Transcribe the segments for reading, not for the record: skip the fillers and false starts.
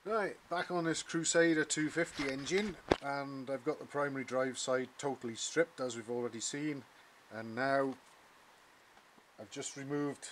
Right, back on this Crusader 250 engine, and I've got the primary drive side totally stripped as we've already seen, and now I've just removed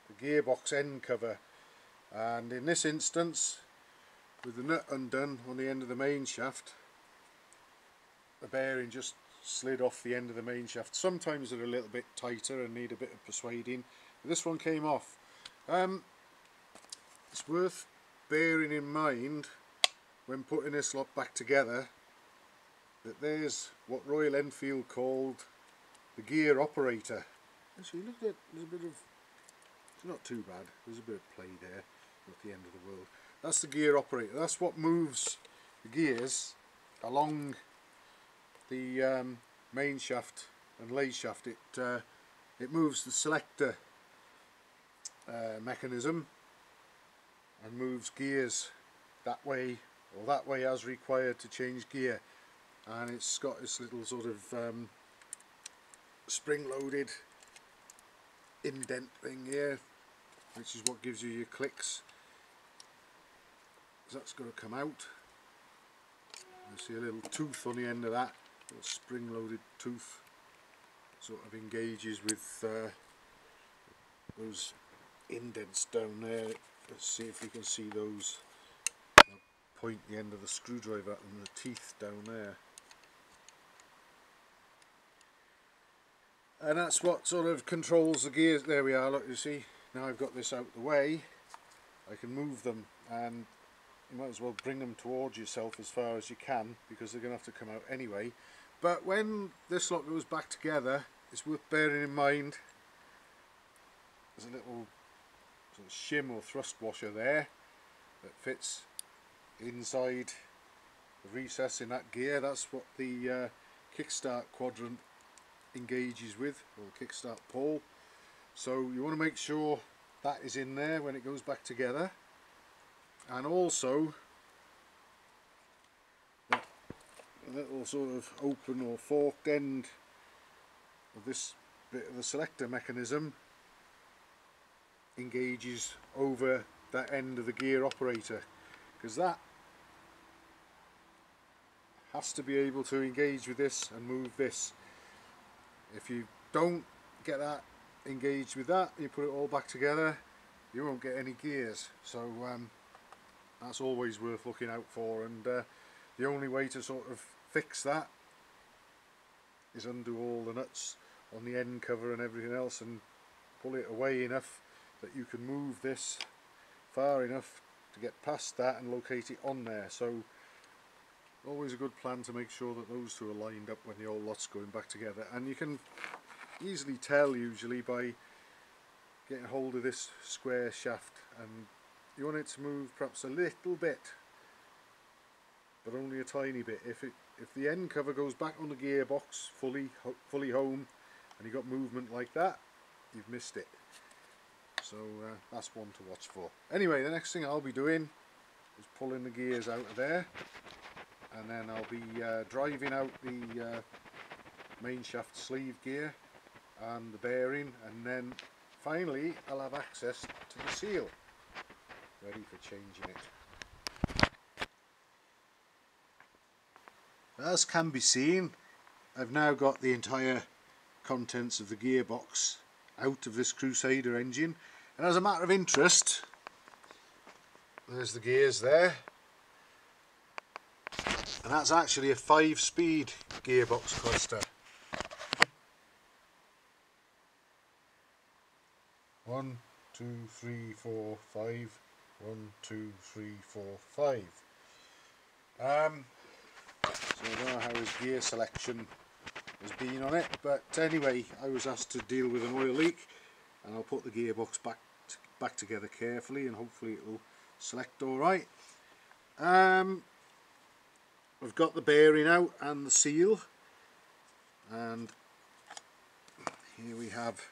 the gearbox end cover, and in this instance, with the nut undone on the end of the main shaft, the bearing just slid off the end of the main shaft. Sometimes they're a little bit tighter and need a bit of persuading, but this one came off. It's worth bearing in mind when putting this lot back together that there's what Royal Enfield called the gear operator. Actually, look at that, there's a bit of, it's not too bad, there's a bit of play there, not the end of the world. That's the gear operator, that's what moves the gears along the main shaft and lathe shaft. It moves the selector mechanism and moves gears that way or that way as required to change gear, and it's got this little sort of spring loaded indent thing here, which is what gives you your clicks. So that's got to come out. You see a little tooth on the end of that, a little spring loaded tooth, sort of engages with those indents down there. Let's see if we can see those. I'll point the end of the screwdriver at them, the teeth down there. And that's what sort of controls the gears. There we are, look, you see, now I've got this out the way, I can move them, and you might as well bring them towards yourself as far as you can, because they're going to have to come out anyway. But when this lot goes back together, it's worth bearing in mind there's a little sort of shim or thrust washer there that fits inside the recess in that gear. That's what the kickstart quadrant engages with, or kickstart pole. So you want to make sure that is in there when it goes back together, and also that little sort of open or forked end of this bit of the selector mechanism engages over that end of the gear operator, because that has to be able to engage with this and move this. If you don't get that engaged with that, you put it all back together, you won't get any gears. So that's always worth looking out for, and the only way to sort of fix that is undo all the nuts on the end cover and everything else and pull it away enough that you can move this far enough to get past that and locate it on there. So always a good plan to make sure that those two are lined up when the old lot's going back together, and you can easily tell usually by getting hold of this square shaft, and you want it to move perhaps a little bit, but only a tiny bit. If the end cover goes back on the gearbox fully home and you got movement like that, you've missed it. So that's one to watch for. Anyway, the next thing I'll be doing is pulling the gears out of there, and then I'll be driving out the main shaft sleeve gear and the bearing, and then finally I'll have access to the seal ready for changing it. As can be seen, I've now got the entire contents of the gearbox out of this Crusader engine, and as a matter of interest, there's the gears there, and that's actually a 5-speed gearbox cluster. 1, 2, 3, 4, 5. 1, 2, 3, 4, 5. So I don't know how his gear selection has been on it, but anyway, I was asked to deal with an oil leak, and I'll put the gearbox back together carefully, and hopefully it will select all right. I've got the bearing out and the seal, and here we have,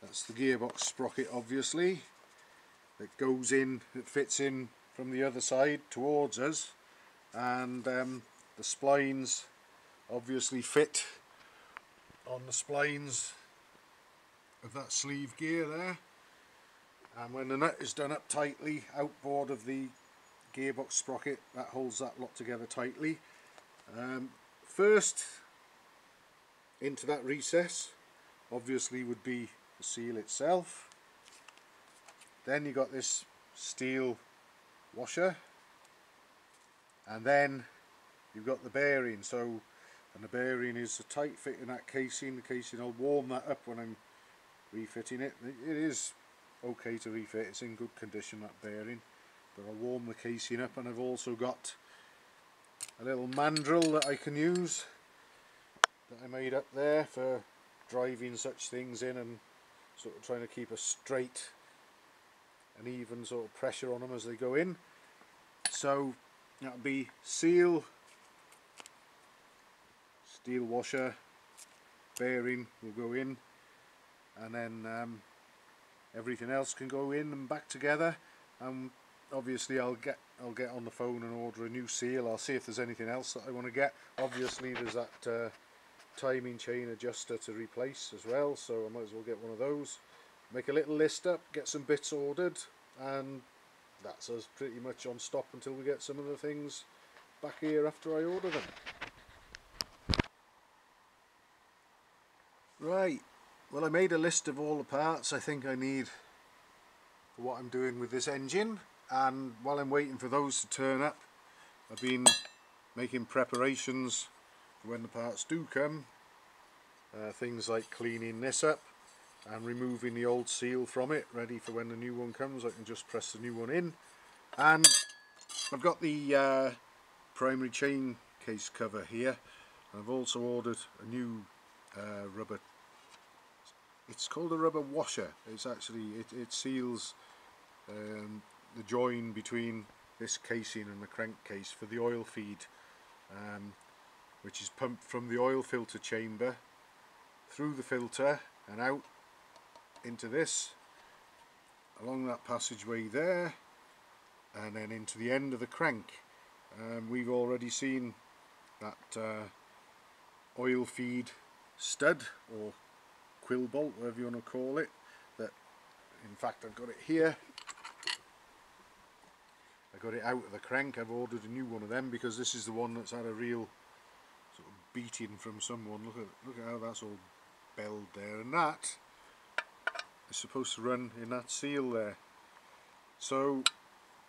that's the gearbox sprocket obviously, that goes in, it fits in from the other side towards us, and the splines obviously fit on the splines of that sleeve gear there. and when the nut is done up tightly, outboard of the gearbox sprocket, that holds that lot together tightly. First into that recess obviously would be the seal itself. Then you got this steel washer, and then you've got the bearing. And the bearing is a tight fit in that casing. The casing, I'll warm that up when I'm refitting it. It is okay to refit, it's in good condition, that bearing, but I'll warm the casing up. And I've also got a little mandrel that I can use that I made up there for driving such things in and sort of trying to keep a straight and even sort of pressure on them as they go in. So that'll be seal, steel washer, bearing will go in, and then everything else can go in and back together. Obviously I'll get on the phone and order a new seal. I'll see if there's anything else that I want to get. Obviously there's that timing chain adjuster to replace as well, so I might as well get one of those. Make a little list up, get some bits ordered, and that's us pretty much on stop until we get some of the things back here after I order them. Right, well, I made a list of all the parts I think I need for what I'm doing with this engine, and while I'm waiting for those to turn up, I've been making preparations for when the parts do come. Things like cleaning this up and removing the old seal from it, ready for when the new one comes. I can just press the new one in. And I've got the primary chain case cover here. I've also ordered a new rubber, it's called a rubber washer. It's actually, it seals the join between this casing and the crankcase for the oil feed, which is pumped from the oil filter chamber through the filter and out into this, along that passageway there, and then into the end of the crank. We've already seen that oil feed stud or quill bolt, whatever you want to call it, that in fact I've got it here. I got it out of the crank. I've ordered a new one of them because this is the one that's had a real sort of beating from someone. Look at how that's all belled there, and that is supposed to run in that seal there. So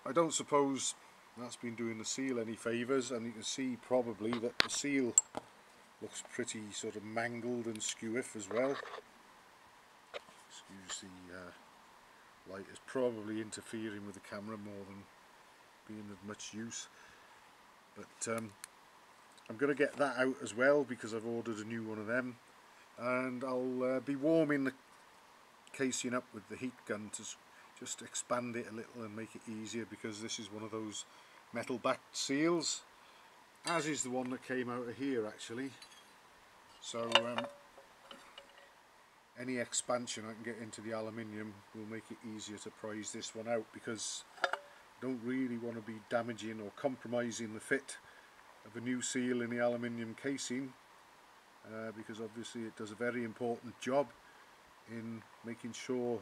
I don't suppose that's been doing the seal any favours, and you can see probably that the seal looks pretty sort of mangled and skewiff as well. Excuse the light is probably interfering with the camera more than being of much use, but I'm going to get that out as well because I've ordered a new one of them, and I'll be warming the casing up with the heat gun to just expand it a little and make it easier, because this is one of those metal backed seals, as is the one that came out of here actually. So any expansion I can get into the aluminium will make it easier to prise this one out, because I don't really want to be damaging or compromising the fit of a new seal in the aluminium casing, because obviously it does a very important job in making sure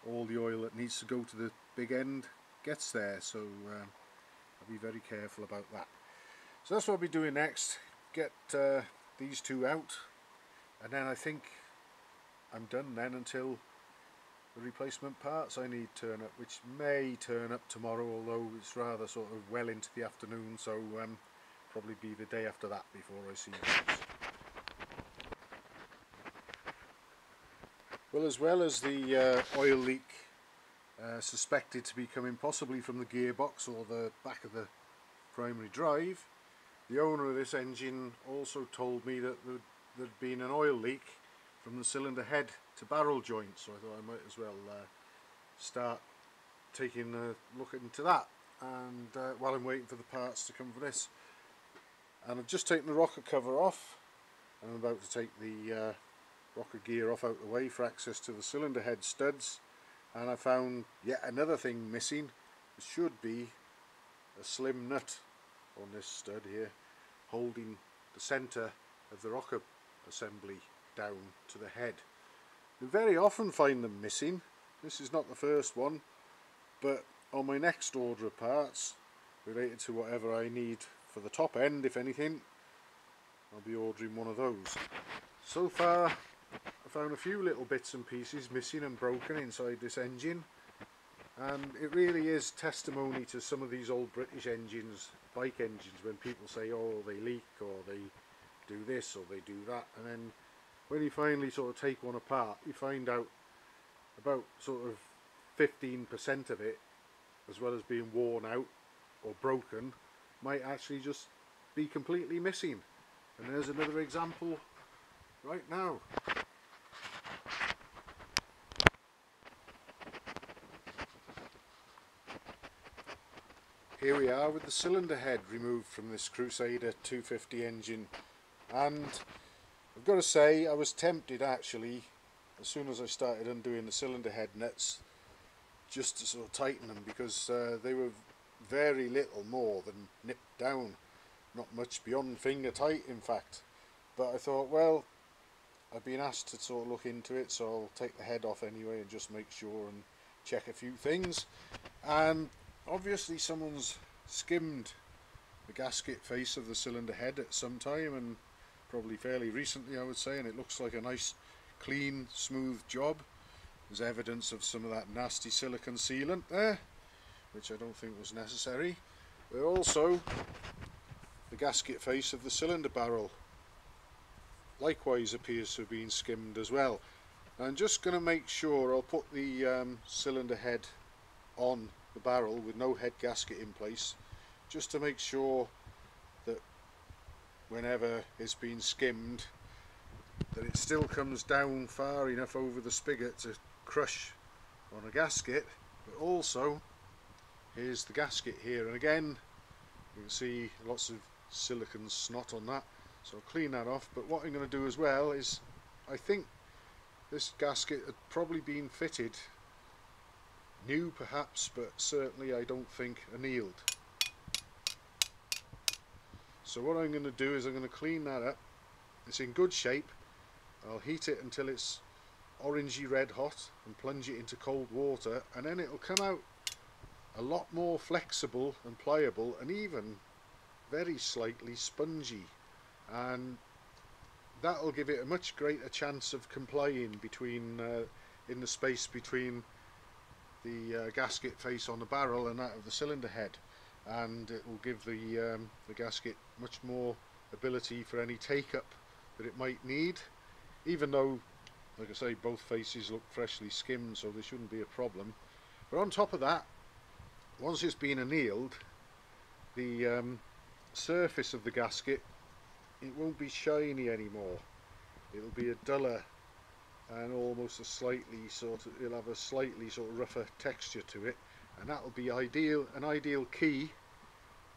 all the oil that needs to go to the big end gets there. So I'll be very careful about that. So that's what I'll be doing next, get these two out, and then I think I'm done then until the replacement parts I need turn up, which may turn up tomorrow, although it's rather sort of well into the afternoon, so probably be the day after that before I see those. Well as the oil leak suspected to be coming possibly from the gearbox or the back of the primary drive, the owner of this engine also told me that there'd been an oil leak from the cylinder head to barrel joint, so I thought I might as well start taking a look into that, and while I'm waiting for the parts to come for this. And I've just taken the rocker cover off, and I'm about to take the rocker gear off out the way for access to the cylinder head studs, and I found yet another thing missing. There should be a slim nut on this stud here holding the centre of the rocker assembly down to the head. We very often find them missing, this is not the first one, but on my next order of parts related to whatever I need for the top end, if anything, I'll be ordering one of those. So far I found a few little bits and pieces missing and broken inside this engine, and it really is testimony to some of these old British engines, bike engines, when people say, oh, they leak or they do this or they do that, and then when you finally sort of take one apart, you find out about sort of 15% of it, as well as being worn out or broken, might actually just be completely missing. And there's another example right now. Here we are with the cylinder head removed from this Crusader 250 engine, and I've got to say I was tempted actually, as soon as I started undoing the cylinder head nuts, just to sort of tighten them, because they were very little more than nipped down, not much beyond finger tight in fact. But I thought, well, I've been asked to sort of look into it, so I'll take the head off anyway and just make sure and check a few things. And obviously someone's skimmed the gasket face of the cylinder head at some time, and probably fairly recently I would say, and it looks like a nice clean smooth job. There's evidence of some of that nasty silicone sealant there, which I don't think was necessary. But also the gasket face of the cylinder barrel likewise appears to have been skimmed as well. I'm just going to make sure, I'll put the cylinder head on the barrel with no head gasket in place, just to make sure that whenever it's been skimmed, that it still comes down far enough over the spigot to crush on a gasket. But also, here's the gasket here, and again you can see lots of silicone snot on that, so I'll clean that off. But what I'm going to do as well is, I think this gasket had probably been fitted new perhaps, but certainly I don't think annealed. So what I'm going to do is I'm going to clean that up. It's in good shape. I'll heat it until it's orangey red hot and plunge it into cold water, and then it'll come out a lot more flexible and pliable, and even very slightly spongy, and that'll give it a much greater chance of complying between in the space between the gasket face on the barrel and that of the cylinder head, and it will give the gasket much more ability for any take-up that it might need, even though, like I say, both faces look freshly skimmed, so there shouldn't be a problem. But on top of that, once it's been annealed, the surface of the gasket, it won't be shiny anymore. It'll be a duller and almost a slightly sort of, it'll have a slightly sort of rougher texture to it, and that'll be ideal, an ideal key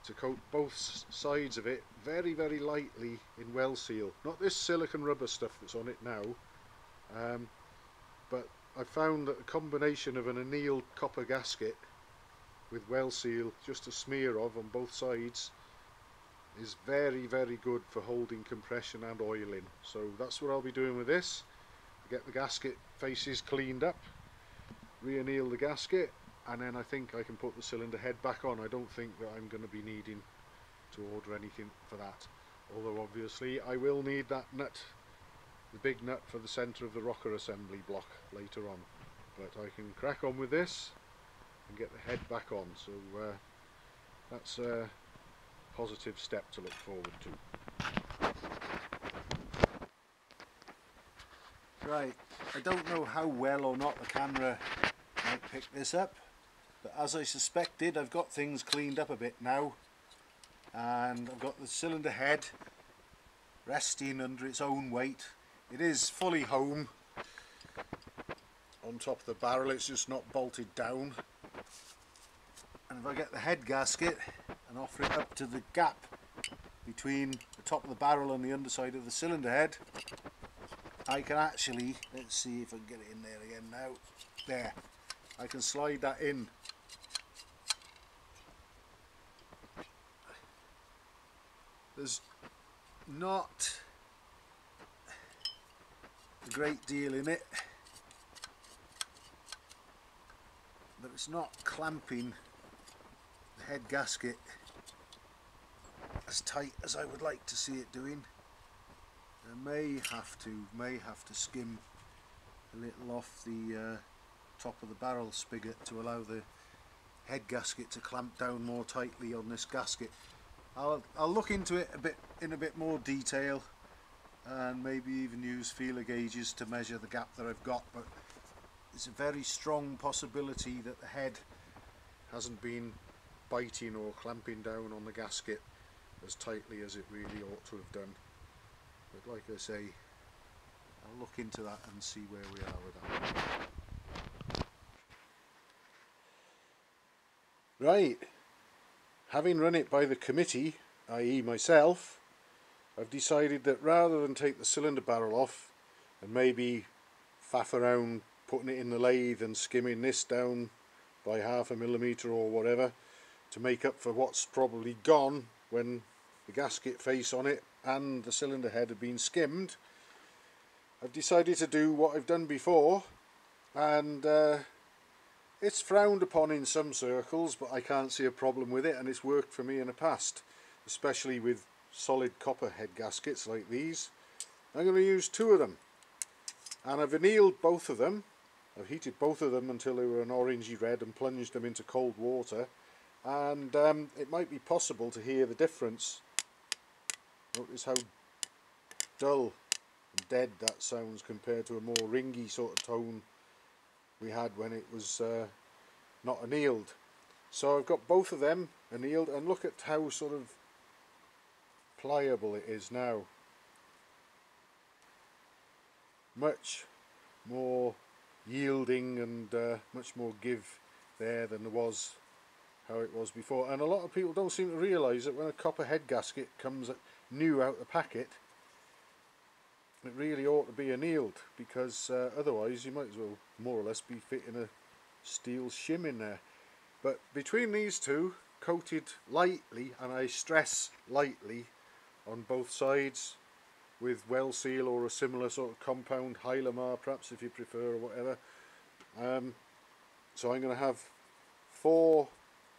to coat both sides of it very, very lightly in well seal. Not this silicone rubber stuff that's on it now, but I found that a combination of an annealed copper gasket with well seal, just a smear of on both sides, is very, very good for holding compression and oiling. So that's what I'll be doing with this. Get the gasket faces cleaned up, re-anneal the gasket, and then I think I can put the cylinder head back on. I don't think that I'm going to be needing to order anything for that, although obviously I will need that nut, the big nut for the centre of the rocker assembly block later on. But I can crack on with this and get the head back on, so that's a positive step to look forward to. Right, I don't know how well or not the camera might pick this up, but as I suspected, I've got things cleaned up a bit now, and I've got the cylinder head resting under its own weight. It is fully home on top of the barrel, it's just not bolted down. And if I get the head gasket and offer it up to the gap between the top of the barrel and the underside of the cylinder head, I can actually, let's see if I can get it in there again now, there, I can slide that in. There's not a great deal in it, but it's not clamping the head gasket as tight as I would like to see it doing. I may have to skim a little off the top of the barrel spigot to allow the head gasket to clamp down more tightly on this gasket. I'll look into it in a bit more detail, and maybe even use feeler gauges to measure the gap that I've got, but there's a very strong possibility that the head hasn't been biting or clamping down on the gasket as tightly as it really ought to have done. But like I say, I'll look into that and see where we are with that. Right, having run it by the committee, i.e. myself, I've decided that rather than take the cylinder barrel off and maybe faff around putting it in the lathe and skimming this down by 0.5 millimetre or whatever to make up for what's probably gone when the gasket face on it and the cylinder head had been skimmed, I've decided to do what I've done before, and it's frowned upon in some circles, but I can't see a problem with it, and it's worked for me in the past, especially with solid copper head gaskets like these. I'm going to use 2 of them, and I've annealed both of them. I've heated both of them until they were an orangey red and plunged them into cold water, and it might be possible to hear the difference. Notice how dull and dead that sounds compared to a more ringy sort of tone we had when it was not annealed. So I've got both of them annealed, and look at how sort of pliable it is now. Much more yielding and much more give there than there was how it was before. And a lot of people don't seem to realise that when a copper head gasket comes new out the packet, it really ought to be annealed, because otherwise you might as well more or less be fitting a steel shim in there. But between these two, coated lightly, and I stress lightly, on both sides with well seal or a similar sort of compound, Hylamar perhaps if you prefer, or whatever. So I'm going to have 4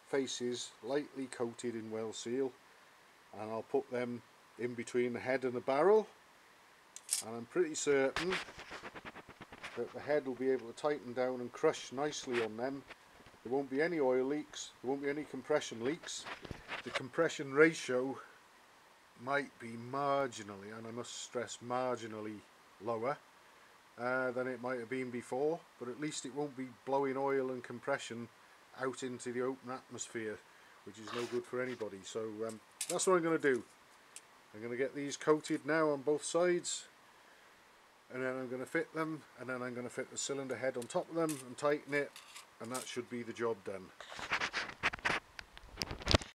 faces lightly coated in well seal, and I'll put them in between the head and the barrel, and I'm pretty certain that the head will be able to tighten down and crush nicely on them. There won't be any oil leaks, there won't be any compression leaks. The compression ratio might be marginally, and I must stress marginally, lower than it might have been before, but at least it won't be blowing oil and compression out into the open atmosphere, which is no good for anybody. So that's what I'm going to do. I'm going to get these coated now on both sides, and then I'm going to fit them, and then I'm going to fit the cylinder head on top of them and tighten it, and that should be the job done.